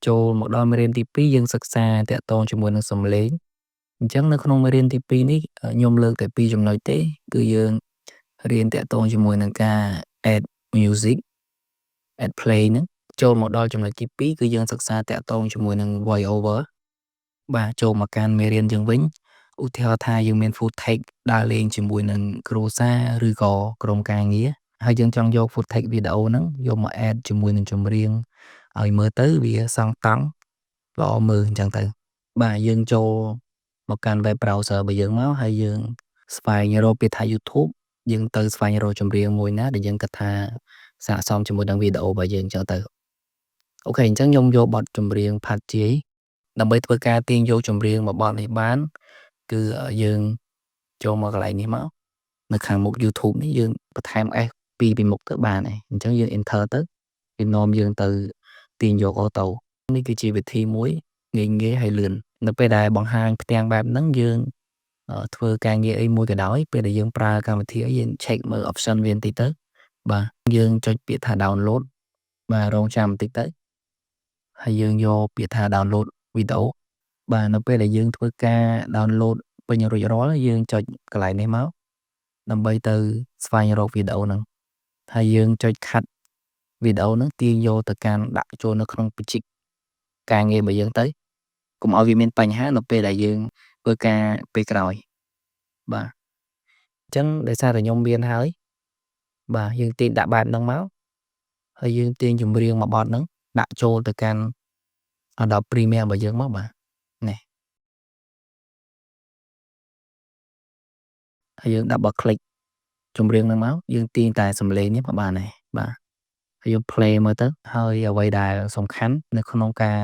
ចូលមកដល់មេរៀនទី2យើងសិក្សាតាក់ទងជាមួយនឹងសំឡេងអញ្ចឹងនៅក្នុងមេរៀនទី2នេះខ្ញុំលើកតែ2ចំណុចទេគឺយើងរៀនតាក់ទងជាមួយនឹងការ add music add play ហ្នឹងចូលមកដល់ចំណុចទី2គឺយើងសិក្សាតាក់ទងជាមួយនឹង voice over បាទចូលមកកាន់មេរៀនយើងវិញឧទាហរណ៍ថាយើងមាន footage ដើរលេងជាមួយនឹងគ្រួសារឬក៏ក្រុមការងារហើយយើងចង់យក footage វីដេអូហ្នឹងយកមក add ជាមួយនឹងចម្រៀងឲ្យមើលទៅវាសង់តង់ល្អមើលអញ្ចឹងទៅបាទយើងចូលមកកាន់ web browser របស់យើងមកហើយយើងស្វែងរកពាក្យថា YouTube យើងទៅស្វែងរកចម្រៀងមួយណាដែលយើងគិតថាស័ក្តិសមជាមួយនឹងវីដេអូរបស់យើងអញ្ចឹងទៅអូខេអញ្ចឹងខ្ញុំយកបទចម្រៀងផាត់ជាយដើម្បីធ្វើការទាញយកចម្រៀងមកបទនេះបានគឺយើងចូលមកកន្លែងនេះមកនៅខាងមុខ YouTube នេះយើងបន្ថែម S ពីមុខទៅបានហើយអញ្ចឹងយើង enter ទៅវានាំយើងទៅទាញយកអូតូនេះគឺជាវិធីមួយងាយហើយលឿននៅពេលដែលបង្ហាញផ្ទាំងបែបហ្នឹងយើងធ្វើការងារអីមួយក៏ដោយពេលដែលយើងប្រើកម្មវិធីអីយើង check មើល option វាបន្តិចទៅបាទយើងចុចពាក្យថា download បាទរងចាំបន្តិចទៅហើយយើងយកពាក្យថា download វីដេអូបាទនៅពេលដែលយើងធ្វើការ download ពេញរួចរាល់យើងចុចកន្លែងនេះមកដើម្បីទៅស្វែងរកវីដេអូហ្នឹងហើយយើងចុច cut វីដេអូហ្នឹងទាញយកទៅកាន់ដាក់ចូលនៅក្នុងបច្ចេកការងាររបស់យើងទៅកុំឲ្យវាមានបញ្ហានៅពេលដែលយើងធ្វើការពេលក្រោយបាទអញ្ចឹងដោយសារតែខ្ញុំមានហើយបាទយើងទាញដាក់បែបហ្នឹងមកហើយយើងទាញចម្រៀងមួយបទហ្នឹងដាក់ចូលទៅកាន់ Adobe Premiere របស់យើងមកបាទនេះហើយយើង double click ចម្រៀងហ្នឹងមកយើងទាញតែសំឡេងនេះមកបានហើយបាទហើយយើង play មើលទៅហើយអ្វីដែលសំខាន់នៅក្នុងការ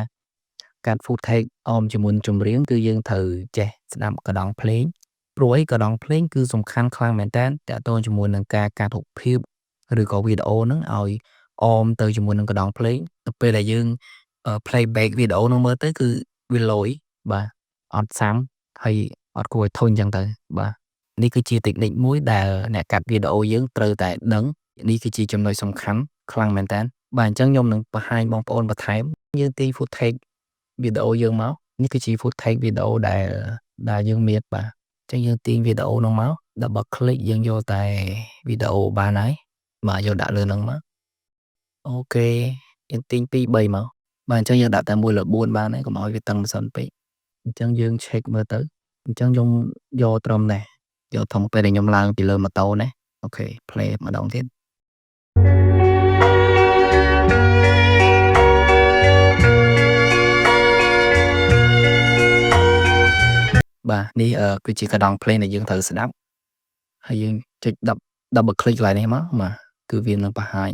កាត់ footage អមជាមួយនឹងចម្រៀងគឺយើងត្រូវចេះស្ដាប់កណ្ដង់ភ្លេងព្រោះអីកណ្ដង់ភ្លេងគឺសំខាន់ខ្លាំងមែនតើតាក់ទងជាមួយនឹងការកាត់រូបភាពឬក៏វីដេអូហ្នឹងឲ្យអមទៅជាមួយនឹងកណ្ដង់ភ្លេងទៅពេលដែលយើង play back វីដេអូហ្នឹងមើលទៅគឺវាលយបាទអត់សាំហើយអត់គួរឲ្យធុញអញ្ចឹងទៅបាទនេះគឺជា technique មួយដែលអ្នកកាត់វីដេអូយើងត្រូវតែដឹងនេះគឺជាចំណុចសំខាន់ខ្លាំងមែនតើបាទអញ្ចឹងខ្ញុំនឹងបង្ហាញបងប្អូនបន្ថែមយើងទាញ footage វីដេអូយើងមកនេះគឺជា footage វីដេអូដែលយើងមានបាទអញ្ចឹងយើងទាញវីដេអូហ្នឹងមក double click យើងយកតែវីដេអូបានហើយបាទយកដាក់លើហ្នឹងមកអូខេយើងទាញ2 3មកបាទអញ្ចឹងយើងដាក់តែ1លើ4បានហើយកុំឲ្យវាតឹងមិនសិនពេកអញ្ចឹងយើង check មើលទៅអញ្ចឹងខ្ញុំយកត្រឹមនេះយកធំពេលដែលខ្ញុំឡើងពីលើម៉ូតូណាអូខេ play ម្ដងទៀតបាទនេះគឺជាកណ្ដង់ play ដែលយើងត្រូវស្ដាប់ហើយយើងចុច double click កន្លែងនេះមកបាទគឺវានឹងបង្ហាញ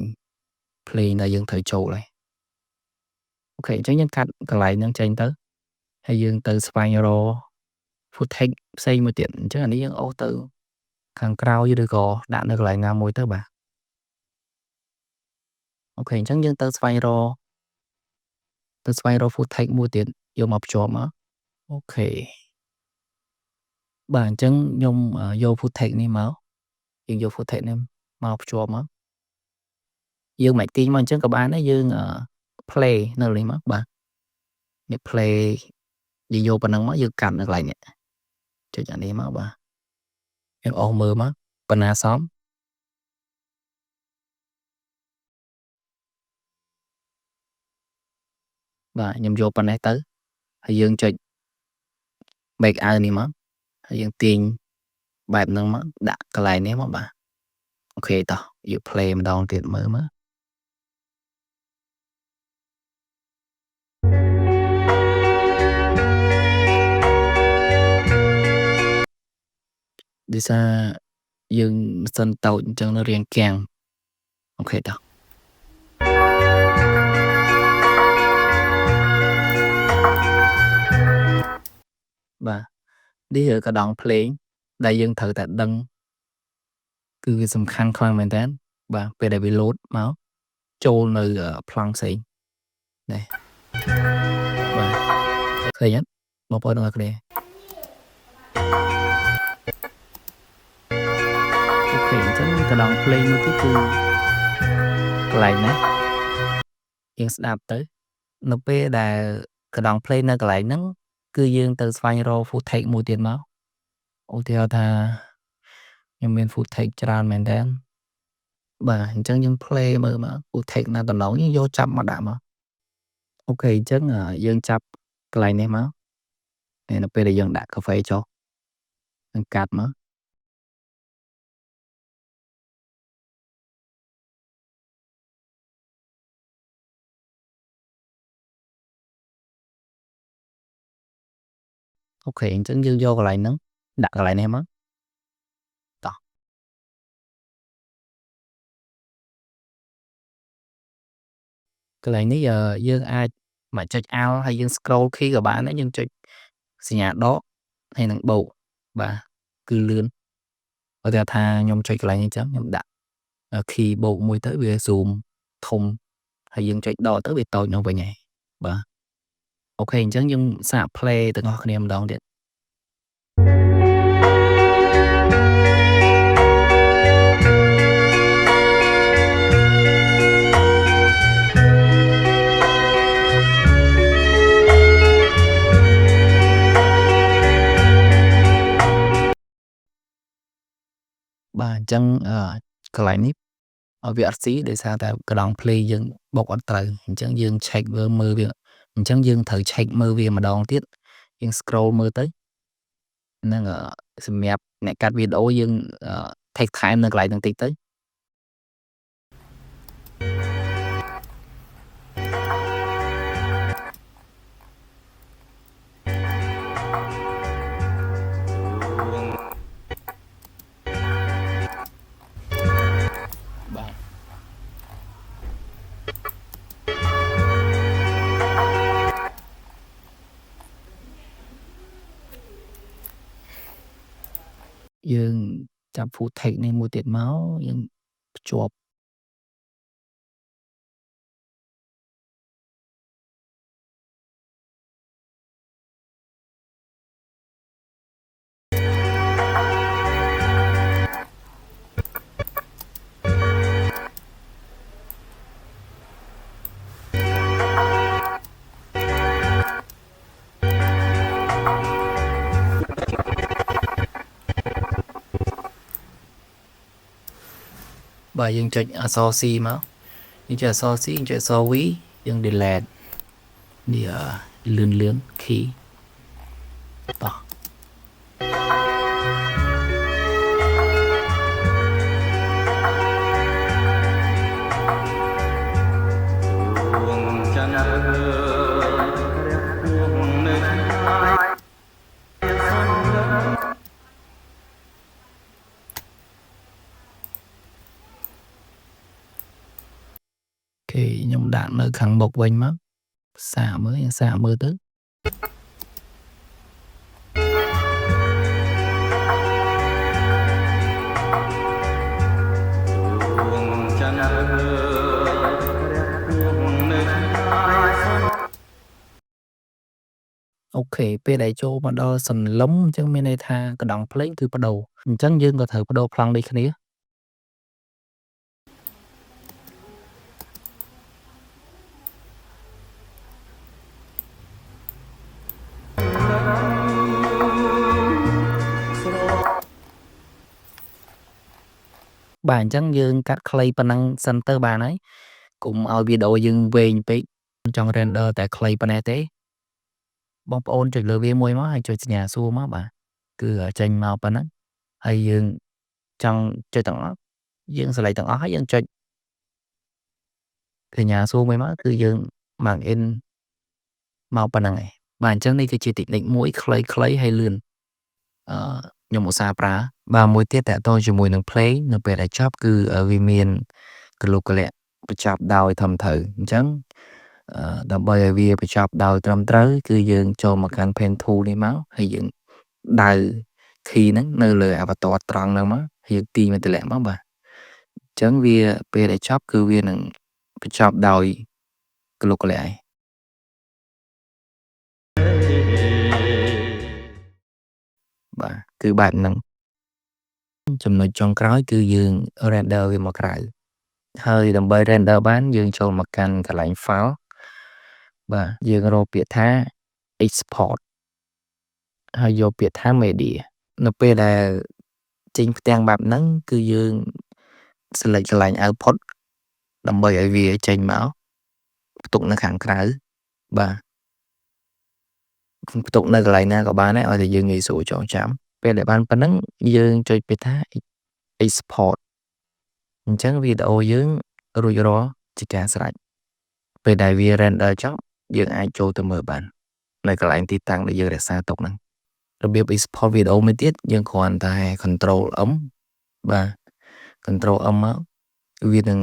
play ដែលយើងត្រូវចូលហើយអូខេអញ្ចឹងយើងកាត់កន្លែងហ្នឹងចេញទៅហើយយើងទៅស្វែងរក footage ផ្សេងមួយទៀតអញ្ចឹងអានេះយើងអូសទៅខាងក្រោយឬក៏ដាក់នៅកន្លែងណាមួយទៅបាទអូខេអញ្ចឹងយើងទៅស្វែងរក footage មួយទៀតយកមកភ្ជាប់មកអូខេបាទអញ្ចឹងខ្ញុំយក footage នេះមកយើងយក footage នេះមកភ្ជាប់មកយើងមិនទាញមកអញ្ចឹងក៏បានដែរយើងplay នៅនេះមកបាទនេះ play យើងយកប៉ុណ្ណឹងមកយើងកាត់នៅកន្លែងនេះចុចអានេះមកបាទយើងអស់មើលមកប៉ុណ្ណាសមបាទខ្ញុំយកប៉ុណ្ណេះទៅហើយយើងចុច make out នេះមកហើយយើងទាញបែបហ្នឹងមកដាក់កន្លែងនេះមកបាទអូខេតោះយក play ម្ដងទៀតមើលមកដូចសារយើងមិនសិនតូចអញ្ចឹងនៅរៀងកាំងអូខេតោះបាទនេះកណ្ដង់ភ្លេងដែលយើងត្រូវតែដឹងគឺវាសំខាន់ខ្លាំងមែនតើបាទពេលដែលវា load មកចូលនៅប្លង់ផ្សេងនេះបាទឃើញអត់បងប្អូនទាំងអស់គ្នាអូខេអញ្ចឹងកណ្ដង់ភ្លេងមួយទៀតគឺកន្លែងណាយើងស្ដាប់ទៅ នៅពេលដែលកណ្ដុងភ្លេងនៅកន្លែងហ្នឹង គឺយើងទៅស្វែងរក footage មួយទៀតមក ឧទាហរណ៍ថាខ្ញុំមាន footage ច្រើនមែនទែន បាទ អញ្ចឹងយើង play មើលមក footage ណាដំណងយើងយកចាប់មកដាក់មក អូខេ អញ្ចឹងយើងចាប់កន្លែងនេះមក ហើយនៅពេលដែលយើងដាក់កាហ្វេចុះ យើងកាត់មក អូខេ អញ្ចឹងយើងយកកន្លែងហ្នឹង ដាក់កន្លែងនេះមក តោះ កន្លែងនេះយើងអាចមកចុច Alt ហើយយើង scroll key ក៏បានដែរ យើងចុចសញ្ញាដក ហើយនឹងបូក បាទ គឺលឿន ឧទាហរណ៍ថាខ្ញុំចុចកន្លែងនេះអញ្ចឹង ខ្ញុំដាក់ key បូកមួយទៅវា zoom ធំ ហើយយើងចុចដកទៅវាតូចនោះវិញហើយ បាទ អូខេ អញ្ចឹងយើងសាក play ទាំងអស់គ្នាម្ដងទៀត បាទ អញ្ចឹងកន្លែងនេះ វាអត់ស៊ី ដោយសារតែកណ្ដុងភ្លេងយើងបុកអត់ត្រូវ អញ្ចឹងយើង check មើលវា អញ្ចឹងយើងត្រូវ check មើលវាម្ដងទៀត យើង scroll មើលទៅ ហ្នឹង សម្រាប់អ្នកកាត់វីដេអូយើង take time នៅកន្លែងហ្នឹងតិចទៅ បាទ យើងចាប់ footage នេះមួយទៀតមក យើងភ្ជាប់ បាទ យើងចុចអក្សរ C មក យើងចុចអក្សរ C យើងចុចអក្សរ V យើង delete នេះ លឿន key តោះ អូខេ ខ្ញុំដាក់នៅខាងមុខវិញមក សាកមើល យើងសាកមើលទៅ អូខេ ពេលដែលចូលមកដល់សន្លឹម អញ្ចឹងមានន័យថាកណ្ដុងភ្លេងគឺប្ដូរ អញ្ចឹងយើងក៏ត្រូវប្ដូរប្លង់ដូចគ្នា បាទ អញ្ចឹងយើងកាត់ខ្លីប៉ុណ្ណឹងសិនទៅបានហើយ កុំឲ្យវីដេអូយើងវែងពេក ចង់ render តែខ្លីប៉ុណ្ណេះទេ បងប្អូនចុចលើវាមួយមក ហើយចុចសញ្ញាសួរមកបាទ គឺចេញមកប៉ុណ្ណឹង ហើយយើងចង់ចុចទាំងអស់ យើង select ទាំងអស់ហើយយើងចុច សញ្ញាសួរមួយមក គឺយើង mark in មកប៉ុណ្ណឹងឯង បាទ អញ្ចឹងនេះគឺជា technique មួយខ្លីៗហើយលឿន ខ្ញុំឧស្សាហ៍ប្រើ បាទមួយទៀតទាក់ទងជាមួយនឹងភ្លេង នៅពេលដែលចប់គឺវាមានគលុកលៈបញ្ចប់ដោយត្រឹមត្រូវ អញ្ចឹង ដើម្បីឲ្យវាបញ្ចប់ដោយត្រឹមត្រូវ គឺយើងចូលមកកាន់ pen tool នេះមក ហើយយើងដៅ key ហ្នឹងនៅលើ avatar ត្រង់ហ្នឹងមក ហើយយើងទាញវាទម្លាក់មកបាទ អញ្ចឹងវាពេលដែលចប់គឺវានឹងបញ្ចប់ដោយគលុកលៈឯង បាទ គឺបែបហ្នឹង ចំណុចចុងក្រោយគឺយើង render វាមកក្រៅ ហើយដើម្បី render បានយើងចូលមកកាន់កន្លែង file បាទយើងរកពាក្យថា export ហើយយកពាក្យថា media នៅពេលដែលចេញផ្ទាំងបែបហ្នឹងគឺយើង select កន្លែង output ដើម្បីឲ្យវាចេញមកផ្ទុកនៅខាងក្រៅបាទផ្ទុកនៅកន្លែងណាក៏បានដែរឲ្យតែយើងងាយស្រួលចងចាំពេលដែលបានប៉ុណ្ណឹងយើងចុចពាក្យថា export អញ្ចឹងវីដេអូយើងរួចរាល់ជាការស្រេចពេលដែលវា render ចប់យើងអាចចូលទៅមើលបាននៅកន្លែងទីតាំងដែលយើងរក្សាទុកហ្នឹងរបៀប export វីដេអូមួយទៀតយើងគ្រាន់តែ control M បាទ control M មកវានឹង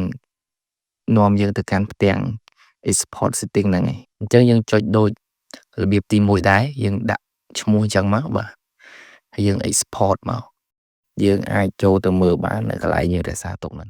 នាំយើងទៅកាន់ផ្ទាំង export setting ហ្នឹងឯងអញ្ចឹងយើងចុចដូចរបៀបទី1ដែរយើងដាក់ឈ្មោះអញ្ចឹងមកបាទហើយយើង export មកយើងអាចចូលទៅមើលបាននៅកន្លែងយើងរក្សាទុកហ្នឹង